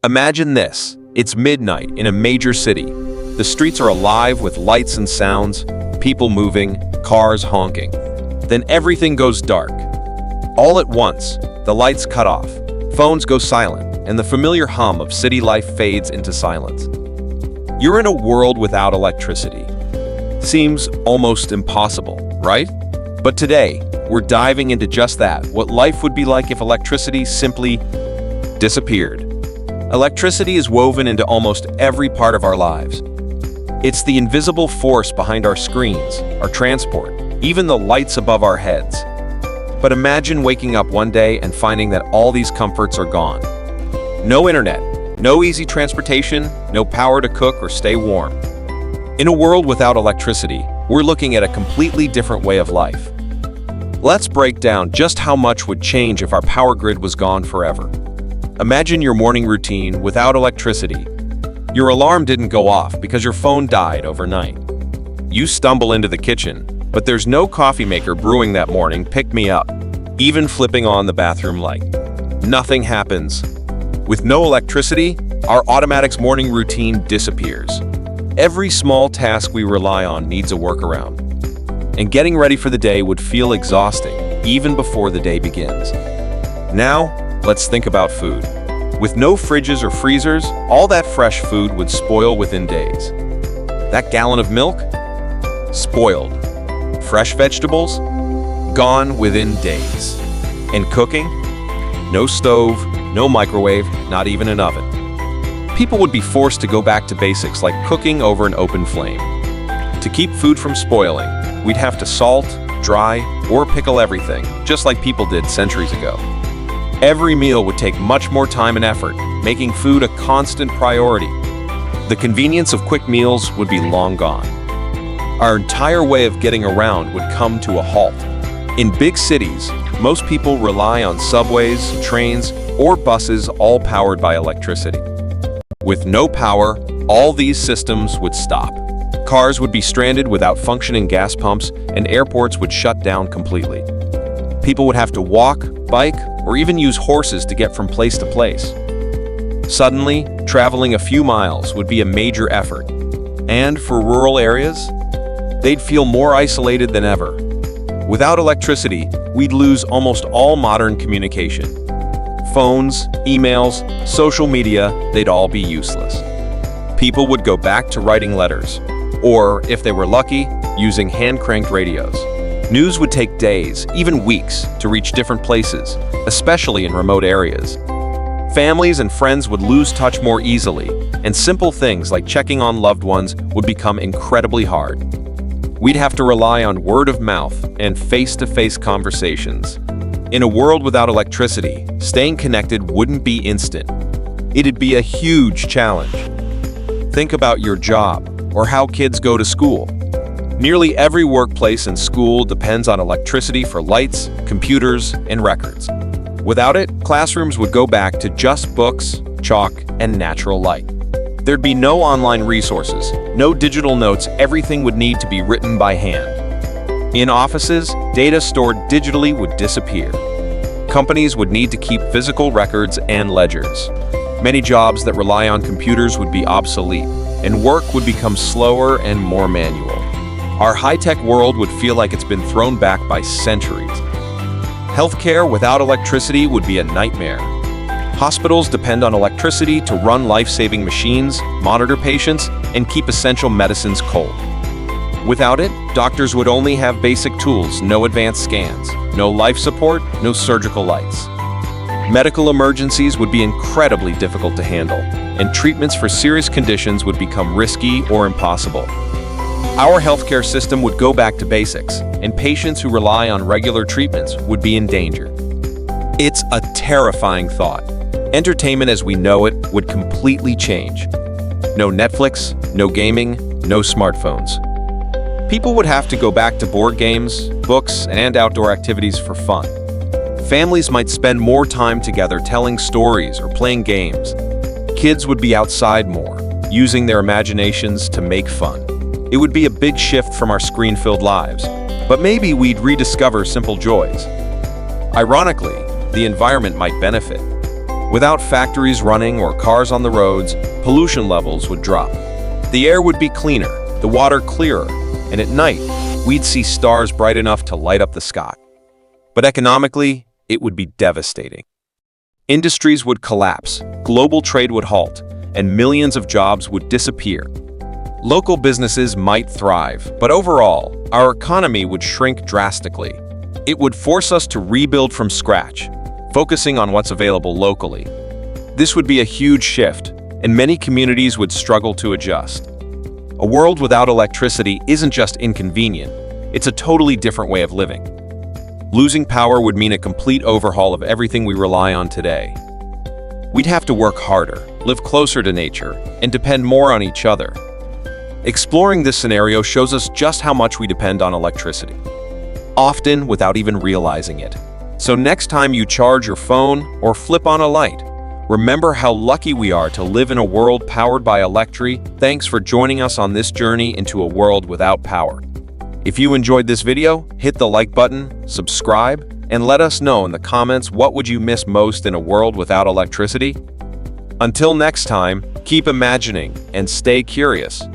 Imagine this. It's midnight in a major city. The streets are alive with lights and sounds, people moving, cars honking. Then everything goes dark. All at once, the lights cut off, phones go silent, and the familiar hum of city life fades into silence. You're in a world without electricity. Seems almost impossible, right? But today, we're diving into just that, what life would be like if electricity simply disappeared. Electricity is woven into almost every part of our lives. It's the invisible force behind our screens, our transport, even the lights above our heads. But imagine waking up one day and finding that all these comforts are gone. No internet, no easy transportation, no power to cook or stay warm. In a world without electricity, we're looking at a completely different way of life. Let's break down just how much would change if our power grid was gone forever. Imagine your morning routine without electricity. Your alarm didn't go off because your phone died overnight. You stumble into the kitchen, but there's no coffee maker brewing that morning. Pick me up. Even flipping on the bathroom light. Nothing happens. With no electricity, our automatic's morning routine disappears. Every small task we rely on needs a workaround. And getting ready for the day would feel exhausting, even before the day begins. Now, let's think about food. With no fridges or freezers, all that fresh food would spoil within days. That gallon of milk? Spoiled. Fresh vegetables? Gone within days. And cooking? No stove, no microwave, not even an oven. People would be forced to go back to basics like cooking over an open flame. To keep food from spoiling, we'd have to salt, dry, or pickle everything, just like people did centuries ago. Every meal would take much more time and effort, making food a constant priority. The convenience of quick meals would be long gone. Our entire way of getting around would come to a halt. In big cities, most people rely on subways, trains, or buses all powered by electricity. With no power, all these systems would stop. Cars would be stranded without functioning gas pumps, and airports would shut down completely. People would have to walk, bike, or even use horses to get from place to place. Suddenly, traveling a few miles would be a major effort. And for rural areas, they'd feel more isolated than ever. Without electricity, we'd lose almost all modern communication. Phones, emails, social media, they'd all be useless. People would go back to writing letters, or, if they were lucky, using hand-cranked radios. News would take days, even weeks, to reach different places, especially in remote areas. Families and friends would lose touch more easily, and simple things like checking on loved ones would become incredibly hard. We'd have to rely on word of mouth and face-to-face conversations. In a world without electricity, staying connected wouldn't be instant. It'd be a huge challenge. Think about your job, or how kids go to school. Nearly every workplace and school depends on electricity for lights, computers, and records. Without it, classrooms would go back to just books, chalk, and natural light. There'd be no online resources, no digital notes. Everything would need to be written by hand. In offices, data stored digitally would disappear. Companies would need to keep physical records and ledgers. Many jobs that rely on computers would be obsolete, and work would become slower and more manual. Our high-tech world would feel like it's been thrown back by centuries. Healthcare without electricity would be a nightmare. Hospitals depend on electricity to run life-saving machines, monitor patients, and keep essential medicines cold. Without it, doctors would only have basic tools, no advanced scans, no life support, no surgical lights. Medical emergencies would be incredibly difficult to handle, and treatments for serious conditions would become risky or impossible. Our healthcare system would go back to basics, and patients who rely on regular treatments would be in danger. It's a terrifying thought. Entertainment as we know it would completely change. No Netflix, no gaming, no smartphones. People would have to go back to board games, books, and outdoor activities for fun. Families might spend more time together telling stories or playing games. Kids would be outside more, using their imaginations to make fun. It would be a big shift from our screen-filled lives, but maybe we'd rediscover simple joys. Ironically, the environment might benefit. Without factories running or cars on the roads, pollution levels would drop. The air would be cleaner, the water clearer, and at night, we'd see stars bright enough to light up the sky. But economically, it would be devastating. Industries would collapse, global trade would halt, and millions of jobs would disappear. Local businesses might thrive, but overall, our economy would shrink drastically. It would force us to rebuild from scratch, focusing on what's available locally. This would be a huge shift, and many communities would struggle to adjust. A world without electricity isn't just inconvenient, it's a totally different way of living. Losing power would mean a complete overhaul of everything we rely on today. We'd have to work harder, live closer to nature, and depend more on each other. Exploring this scenario shows us just how much we depend on electricity, often without even realizing it. So next time you charge your phone or flip on a light, remember how lucky we are to live in a world powered by electricity. Thanks for joining us on this journey into a world without power. If you enjoyed this video, hit the like button, subscribe, and let us know in the comments what would you miss most in a world without electricity. Until next time, keep imagining and stay curious.